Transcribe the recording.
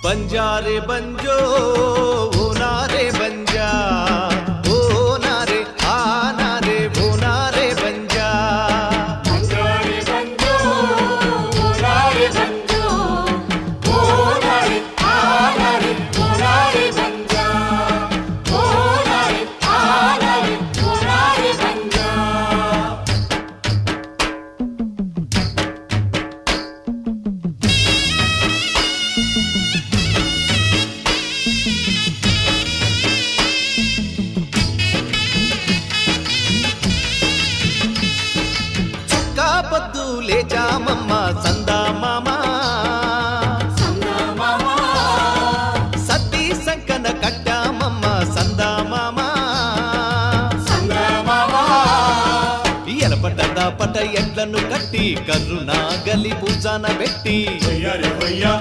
ಬಂಜಾರೆ ಬಂಜೋ ಓ ನಾರೆ ಬಂಜಾ ಓ ನಾರೆ ಆ ನಾರೆ ಓ ನಾರೆ ಬಂಜಾ ಬಂಜಾರೆ ಬಂಜೋ ಓ ನಾರೆ ಬಂಜೋ ಓ ನಾರೆ ಆ ನಾರೆ ಓ ನಾರೆ ಬಂಜಾ ಓ ನಾರೆ ಆ ನಾರೆ ಓ ನಾರೆ ಬಂಜಾ పద్దు లేచామమ్మ సందా మామ సద్ది సంకన కట్టామమ్మ సందా మామ ఎలపట పట ఎడ్లను కట్టి కర్రునా గలి పూజాన పెట్టి హయ్యా